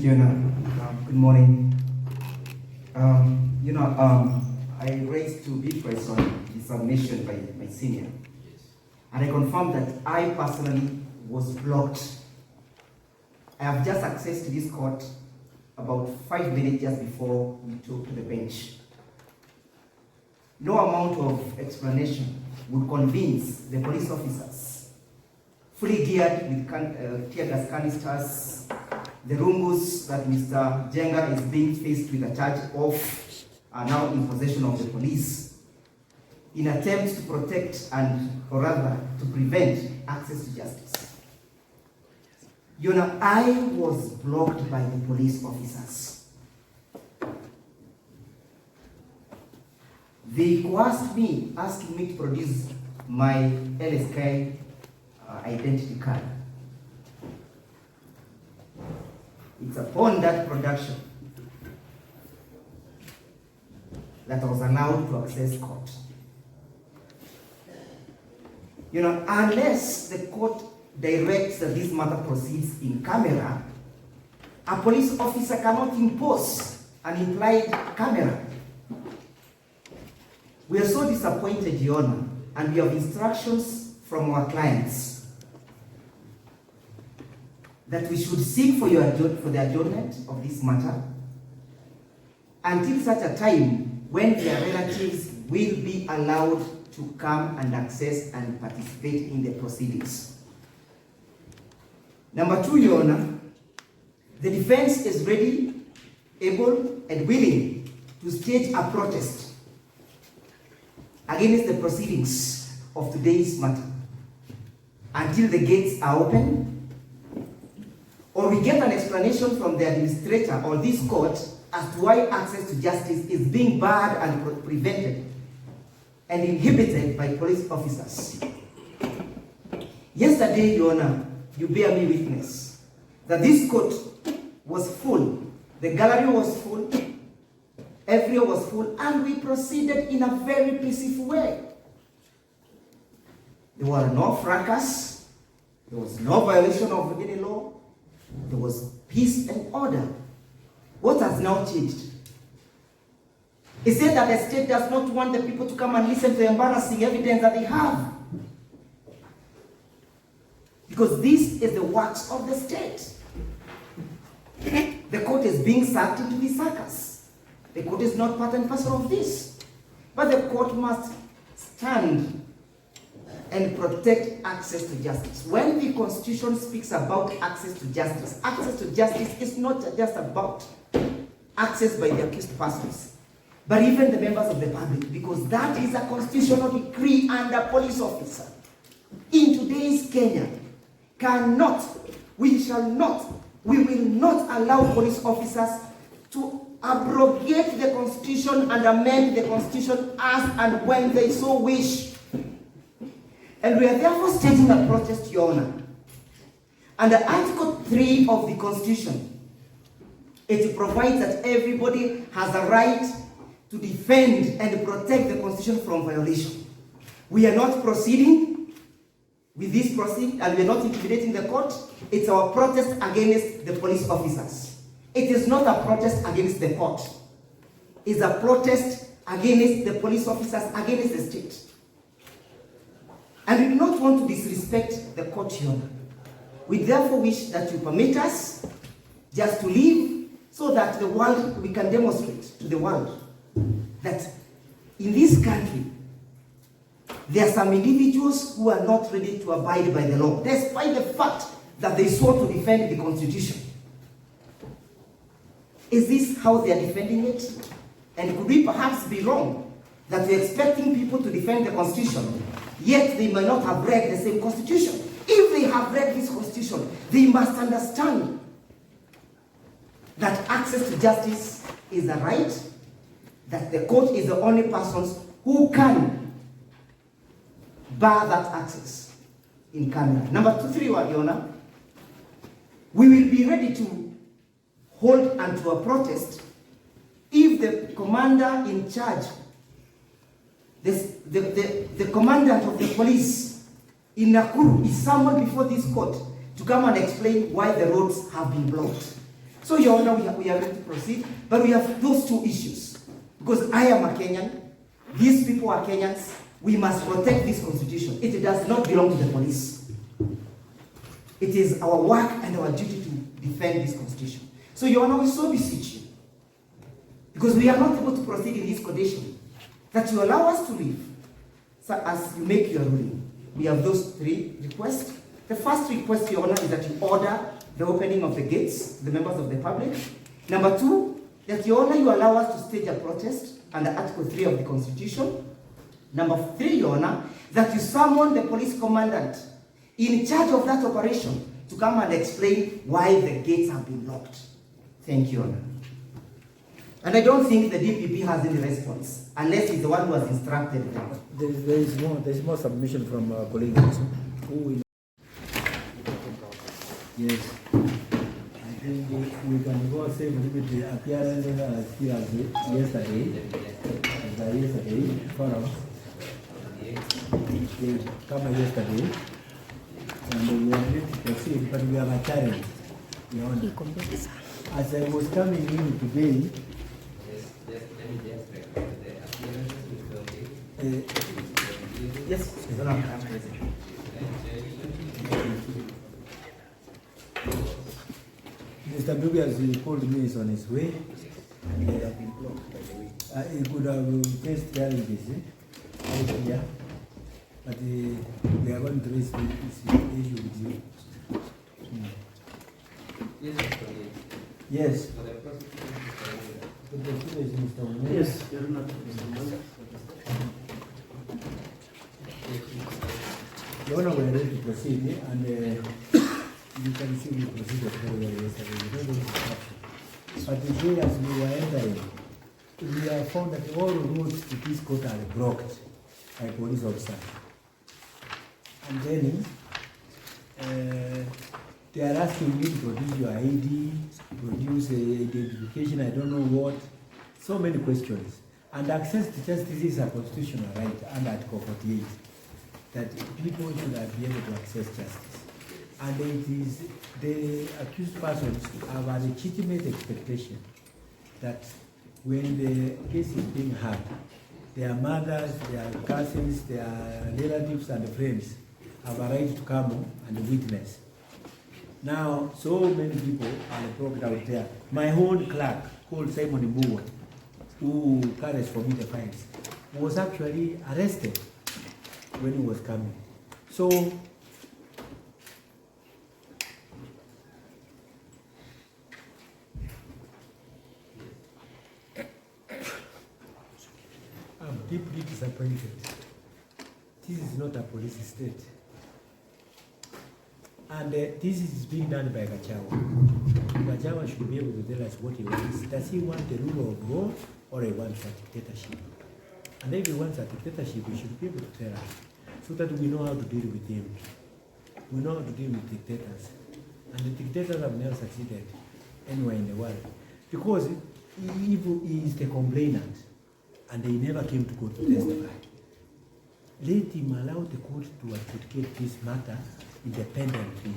Thank you, Anna. Good morning. I raised two requests on the submission by my senior. And I confirmed that I personally was blocked. I have just access to this court about 5 minutes just before we took to the bench. No amount of explanation would convince the police officers, fully geared with tear gas canisters, the rungus that Mr. Njenga is being faced with a charge of are now in possession of the police in attempts to protect or rather to prevent access to justice. I was blocked by the police officers. They coerced me, asking me to produce my LSK identity card. It's upon that production that I was allowed to access court. Unless the court directs that this matter proceeds in camera, a police officer cannot impose an implied camera. We are so disappointed, Your Honor, and we have instructions from our clients that we should seek for the adjournment of this matter until such a time when their relatives will be allowed to come and access and participate in the proceedings. Number two, Your Honor, the defense is ready, able, and willing to stage a protest against the proceedings of today's matter until the gates are open, or we get an explanation from the administrator or this court as to why access to justice is being barred and prevented and inhibited by police officers. Yesterday, Your Honor, you bear me witness that this court was full, the gallery was full, everywhere was full, and we proceeded in a very peaceful way. There were no fracas, there was no violation of any law, there was peace and order. What has now changed? Is it that the state does not want the people to come and listen to the embarrassing evidence that they have? Because this is the works of the state. The court is being sucked into the circus. The court is not part and parcel of this. But the court must stand and protect access to justice. When the Constitution speaks about access to justice is not just about access by the accused persons, but even the members of the public, because that is a constitutional decree, and a police officer in today's Kenya we will not allow police officers to abrogate the Constitution and amend the Constitution as and when they so wish. And we are therefore stating a protest, Your Honor. Under Article 3 of the Constitution, it provides that everybody has a right to defend and protect the Constitution from violation. We are not proceeding with this proceeding, and we are not intimidating the court. It's our protest against the police officers. It is not a protest against the court. It's a protest against the police officers, against the state. And we do not want to disrespect the court, Your Honor. We therefore wish that you permit us just to leave so that we can demonstrate to the world that in this country, there are some individuals who are not ready to abide by the law, despite the fact that they swore to defend the Constitution. Is this how they are defending it? And could we perhaps be wrong that we're expecting people to defend the Constitution, yet they may not have read the same Constitution? If they have read this Constitution, they must understand that access to justice is a right, that the court is the only persons who can bar that access in camera. Number 3, Your Honor, we will be ready to hold unto a protest if the commander in charge, the commandant of the police in Nakuru is summoned before this court to come and explain why the roads have been blocked. So, Your Honor, we are ready to proceed, but we have those two issues. Because I am a Kenyan, these people are Kenyans, we must protect this constitution. It does not belong to the police. It is our work and our duty to defend this constitution. So, Your Honor, we so beseech you, because we are not able to proceed in this condition, that you allow us to leave. So as you make your ruling, we have those three requests. The first request, Your Honor, is that you order the opening of the gates to the members of the public. Number two, that Your Honor, you allow us to stage a protest under Article 3 of the Constitution. Number three, Your Honor, that you summon the police commandant in charge of that operation to come and explain why the gates have been locked. Thank you, Your Honor. And I don't think the DPP has any response, unless he's the one who has instructed them. There is more submission from colleagues also. Yes. I think we can go same with the appearance yesterday. Forum. They come yesterday. And we are ready to proceed, but we have a challenge. As I was coming in today, yes, Mr. Ndubi has called me, is on his way. He have been blocked, by the way. He could have faced challenges here, but we are going to raise this issue with you. Yes. Yes, you're not Mr. Your Honor, we are ready to proceed, and you can see we proceeded very well yesterday. But today, as we were entering, we have found that all roads to this court are blocked by police officers. And then they are asking you to produce your ID, produce identification, I don't know what. So many questions. And access to justice is a constitutional right under Article 48, that people should be able to access justice. And it is the accused persons have a legitimate expectation that when the case is being heard, their mothers, their cousins, their relatives and friends have a right to come and witness. Now, so many people are blocked out there. My own clerk, called Simon Ndegwa, who carries for me the files, was actually arrested when he was coming. So, I'm deeply disappointed. This is not a police state. And this is being done by Gachagua. Gachagua should be able to tell us what he wants. Does he want the rule of law or he wants a dictatorship? And if he wants a dictatorship, he should be able to tell us so that we know how to deal with him. We know how to deal with dictators. And the dictators have never succeeded anywhere in the world. Because he is the complainant and they never came to court to testify. Let him allow the court to adjudicate this matter independently,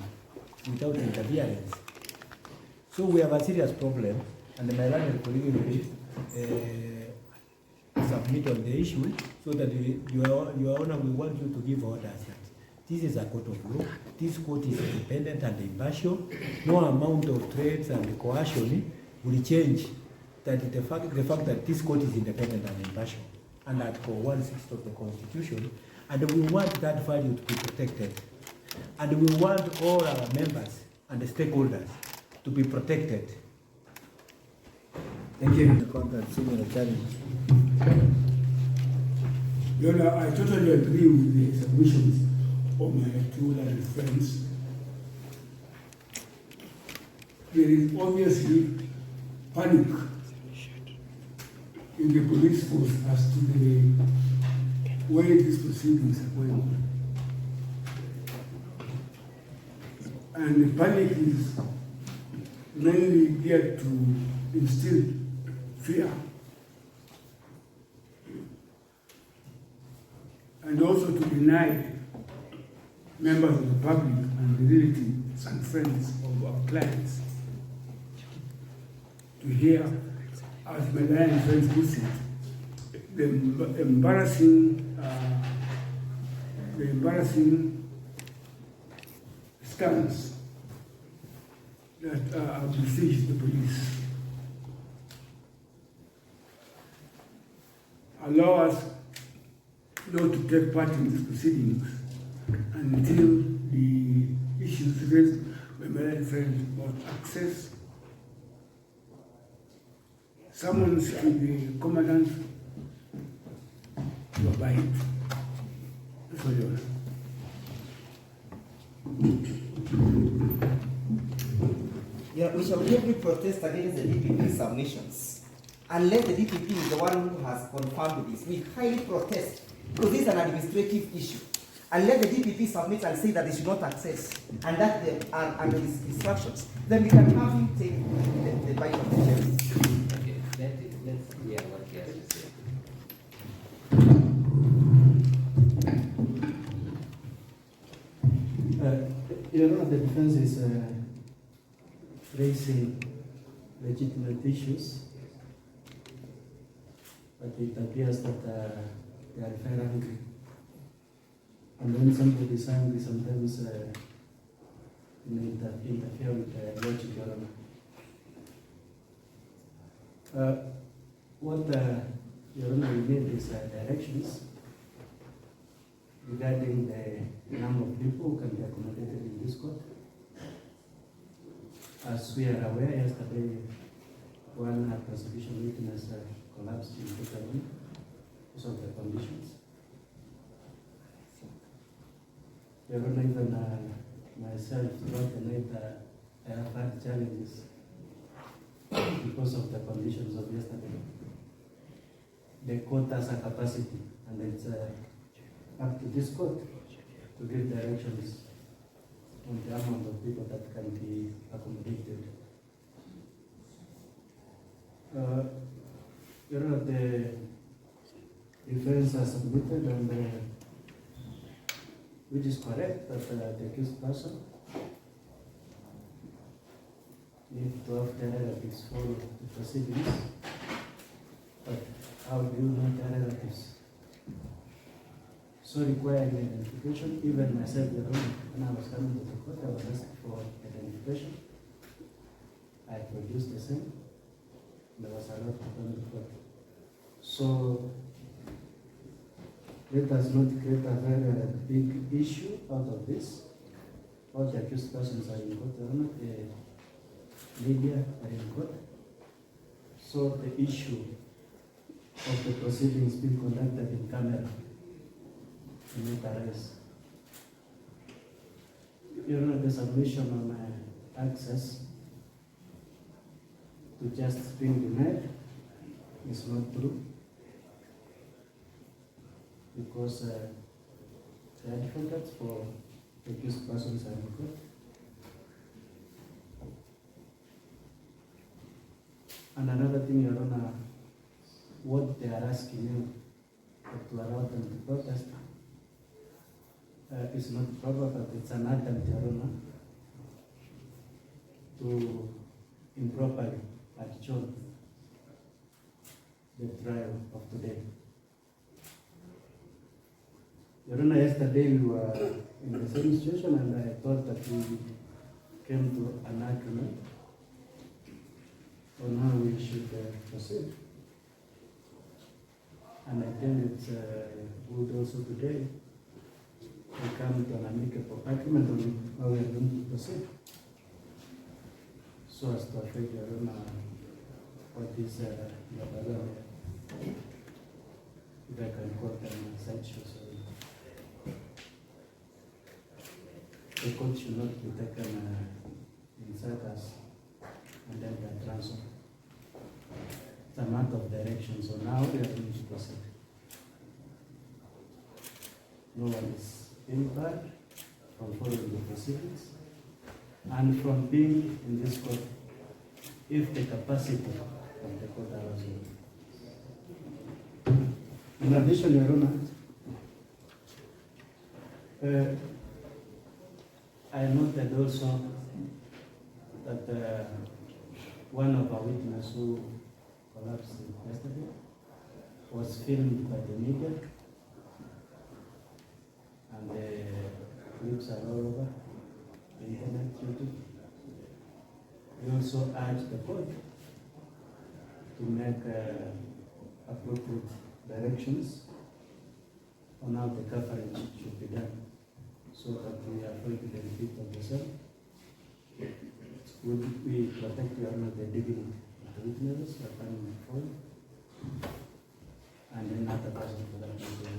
without interference. So we have a serious problem, and my learned colleague will submit on the issue, so that Your Honor, we want you to give orders that this is a court of law, this court is independent and impartial, no amount of threats and coercion will change that the fact that this court is independent and impartial, and Article 1/6 of the Constitution, and we want that value to be protected. And we want all our members and the stakeholders to be protected. Thank you. The challenge. Your Honor, I totally agree with the submissions of my two learned friends. There is obviously panic in the police force as to the way these proceedings are going on. And the panic is mainly geared to instill fear and also to deny members of the public and the relatives and friends of our clients to hear, as Maina and friends put it, the embarrassing stance that besieged the police. Allow us not to take part in these proceedings until the issues raised by Maina and friends about access, summons to the commandant to abide. That's all, Your Honor. Yeah, we shall heavily protest against the DPP submissions. Unless the DPP is the one who has confirmed this, we highly protest because this is an administrative issue. Unless the DPP submits and say that they should not access and that they are under his instructions, then we can have him take the bite of the cherry. Okay, let's hear what he has to say. Your Honor, the defense is raising legitimate issues, but it appears that they are very angry. And when somebody is angry, sometimes interfere with logic, Your Honor. What Your Honor we need is directions regarding the number of people who can be accommodated in this court. As we are aware, yesterday one prosecution witness collapsed in the room because of the conditions. Your Honor, even myself throughout the night, I have had challenges because of the conditions of yesterday. The court has a capacity, and it's up to this court to give directions on the amount of people that can be accommodated. Your Honor, the defense has submitted, and which is correct, that the accused person need to have the relatives follow the proceedings. But how do you know the relatives? So requiring identification, even myself, Your Honor, when I was coming to the court, I was asked for identification. I produced the same. There was a lot to come to court. So let us not create a very big issue out of this. All the accused persons are in court, Your Honor. The media are in court. So the issue of the proceedings being conducted in camera will not arise. Your Honor, the submission on access to just being denied is not true, because the advocates for the accused persons are in court. And another thing, Your Honor, what they are asking you to allow them to protest is not proper, but it's an attempt, Your Honor, to improperly adjourn the trial of today. Your Honor, yesterday we were in the same situation, and I thought that we came to an agreement on how we should proceed. And I think it's good also today we come to an amicable agreement on how we are going to proceed, so as to affect Your Honor what is your brother, if I can quote them sideshows. The court should not be taken in circus and then be transferred. It's a matter of direction, so now we are going to proceed. No one is impaired from following the proceedings and from being in this court if the capacity of the court allows it. In addition, Your Honor, I noted also that one of our witnesses who collapsed yesterday was filmed by the media, and the clips are all over the internet, YouTube. We also urge the court to make appropriate directions on how the coverage should be done, so that we avoid the repeat of the same. We protect your honor the dignity of the witnesses, the family phone, and then other person for that matter.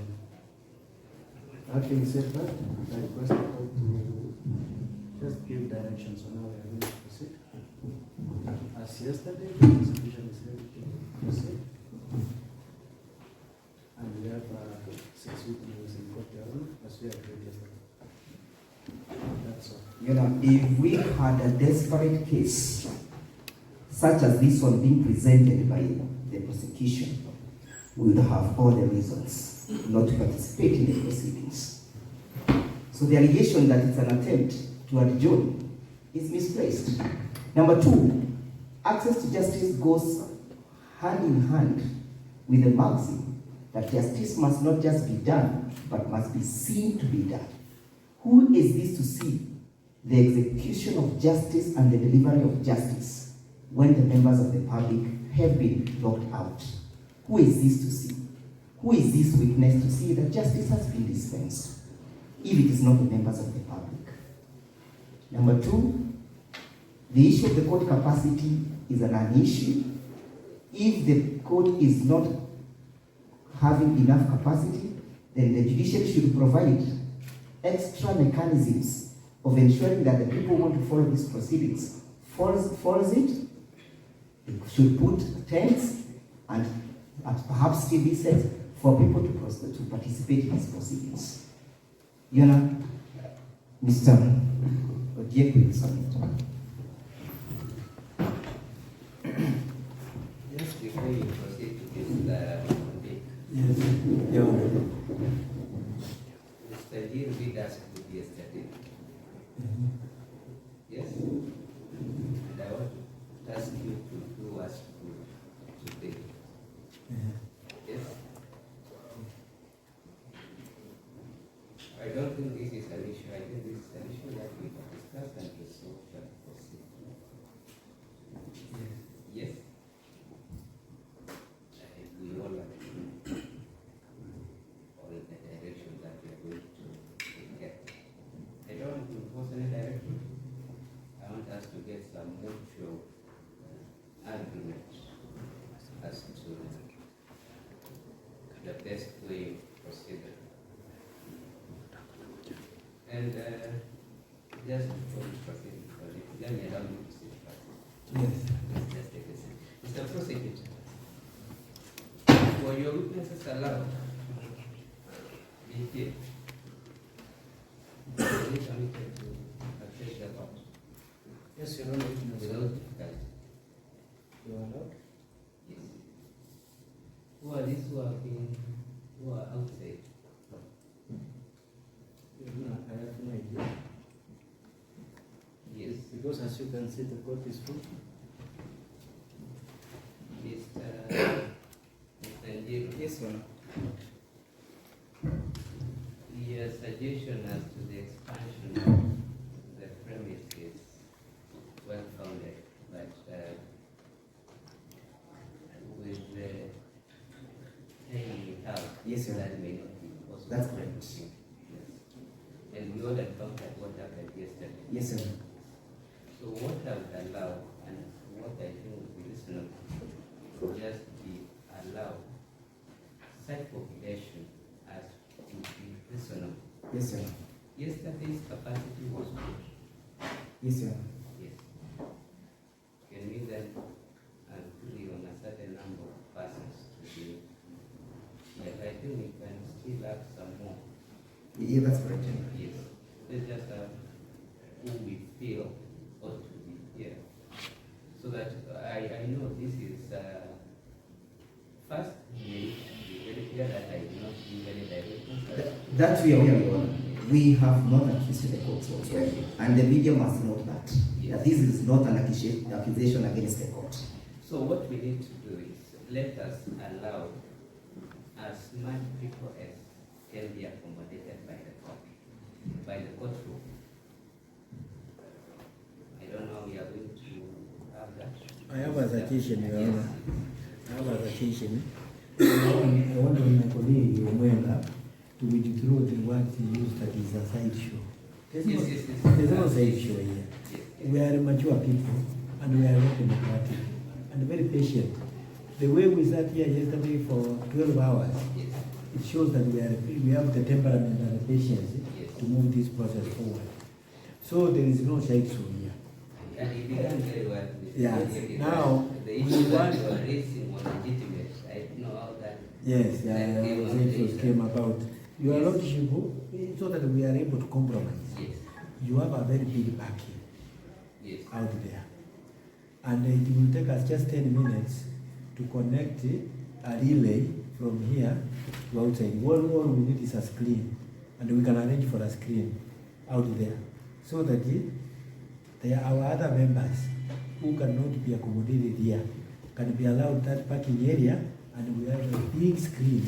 Having said that, I request the court to just give directions on how we are going to proceed. As yesterday, the execution is ready to proceed. And we have 6 witnesses in court, Your Honor, as we agreed yesterday. That's all. You know, if we had a desperate case, such as this one being presented by the prosecution, we would have all the reasons not to participate in the proceedings. So the allegation that it's an attempt to adjourn is misplaced. Number 2, access to justice goes hand in hand with the maxim that justice must not just be done, but must be seen to be done. Who is this to see the execution of justice and the delivery of justice when the members of the public have been locked out? Who is this to see? Who is this witness to see that justice has been dispensed, if it is not the members of the public? Number 2, the issue of the court capacity is an issue. If the court is not having enough capacity, then the judiciary should provide extra mechanisms of ensuring that the people who want to follow these proceedings follows it. They should put tents and perhaps TV sets for people to participate in these proceedings. You know, Mr. Ojeku is on it. Just before you proceed to this topic, Yes. Yeah. Mr. Njiru did ask you yesterday. Yes? And I want to ask you to do us good today. Yes? I don't think this is an issue. I think this is an issue that we can discuss and resolve and proceed. Yes? I think we all agree on the direction that we are going to get. I don't want to impose any direction. I want us to get some mutual argument as to the best way of proceeding. And just before we proceed, let me allow you to sit first. Yes. Let's just take a seat. Mr. Prosecutor, were your witnesses allowed? Be here. Are they permitted to access the court? Yes, Your Honor, witness. Without difficulty? You are allowed? Yes. Who are these who are outside? Your Honor, I have no idea. Yes. Because as you can see, the court is full. Mr. Njiru. Yes, Your Honor. Your suggestion as to the expansion of the premise is well founded, but with the time we have, Yes, Your Honor. that may not be possible. That's correct. Yes. And we all encountered what happened yesterday. Yes, sir. So what I would allow, and what I think would be reasonable, would just be allow such population as would be reasonable. Yes, sir. Yesterday's capacity was good. Yes, sir. Yes. Can we then agree on a certain number of persons to be? Yes, I think we can still have some more. Yeah, that's correct. Yes. Let's just have who we feel ought to be here. So that I know this is first, we very clear that I do not give any directions. That we are aware of. We have not accused the court whatsoever, and the media must note that. That this is not an accusation against the court. So what we need to do is let us allow as much people as can be accommodated by the courtroom. I don't know, we are going to have that. I have a suggestion, Your Honor. I have a suggestion. I want my colleague, Njenga, to withdraw the word he used that is a sideshow. There's no sideshow here. We are mature people, and we are very democratic, and very patient. The way we sat here yesterday for 12 hours, it shows that we have the temperament and the patience to move this process forward. So there is no sideshow here. And it began very well. Yeah. Now, the issue that you are raising was legitimate. I don't know how that. Yes, issues came about. Your Lordship, so that we are able to compromise. Yes. You have a very big backing out there. And it will take us just 10 minutes to connect a relay from here to outside. All we need is a screen, and we can arrange for a screen out there, so that our other members who cannot be accommodated here can be allowed that parking area, and we have a big screen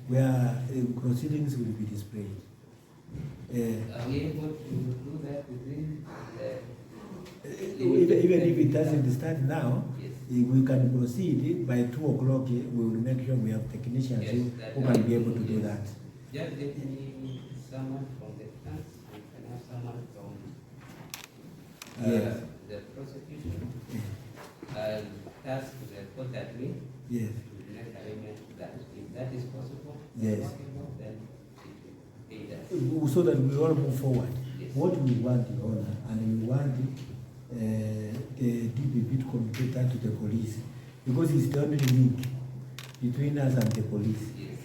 where proceedings will be displayed. Are we able to do that within even if it doesn't start now, yes, we can proceed by 2 o'clock. We will make sure we have technicians who can be able to do that. Just let me someone from the defense, and can have someone from Yes. the prosecution. I'll task the court admin Yes. to make arrangement that if that is possible, Yes. then it will aid us. So that we all move forward. Yes. What we want, Your Honor, and we want the DPP to communicate to the police, because it's the only link between us and the police, Yes.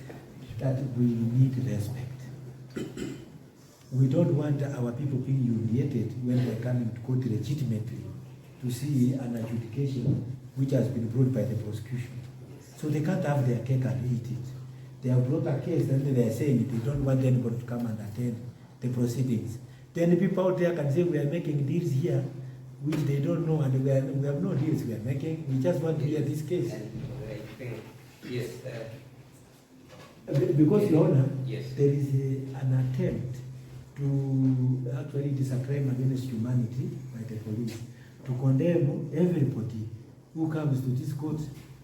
that we need respect. We don't want our people being humiliated when they're coming to court legitimately to see an adjudication which has been brought by the prosecution. So they can't have their cake and eat it. They have brought a case and they are saying they don't want anybody to come and attend the proceedings. Then the people out there can say we are making deals here, which they don't know, and we have no deals we are making. We just want to hear this case. And I think, yes, Because, Your Honor, yes. there is an attempt to actually, it is a crime against humanity by the police to condemn everybody who comes to this court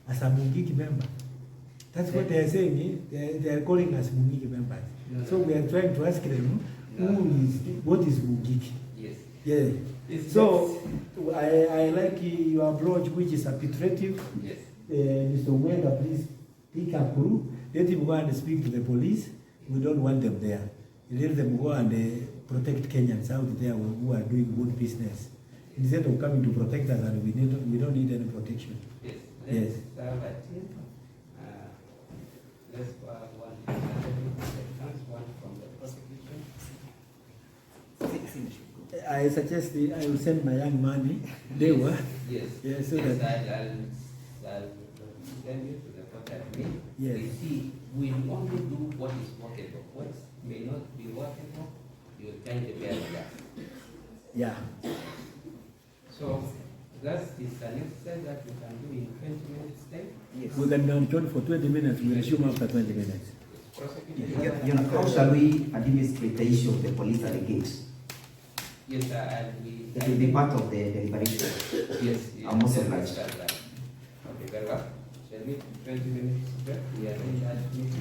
as a Mungiki member. That's what they are saying. They are calling us Mungiki members. No, So we are trying to ask them, what is Mungiki? Yes. Yeah. It's So I like your approach, which is arbitrative. Yes. Mr. Njenga, please pick up crew. Let him go and speak to the police. We don't want them there. Let them go and protect Kenyans out there who are doing good business, instead of coming to protect us, and we don't need any protection. Yes. Yes. Let's have a team. Let's have one from the prosecution. I suggest I will send my young man, Ndegwa. Yes. Yes, so Yes, that. I'll send you to the court admin. Yes. We see, we only do what is workable. What may not be workable, you kind of bear with that. Yeah. So that is an exercise that we can do in 20 minutes time. Yes. We can adjourn for 20 minutes. We resume after 20 minutes. Prosecutor. How shall we administrate the issue of the police at the gate? Yes, and we. It will be part of the deliberation. Yes. I'm also yes, obliged. that's right. Okay, very well. Shall we 20 minutes break? We are in that meeting.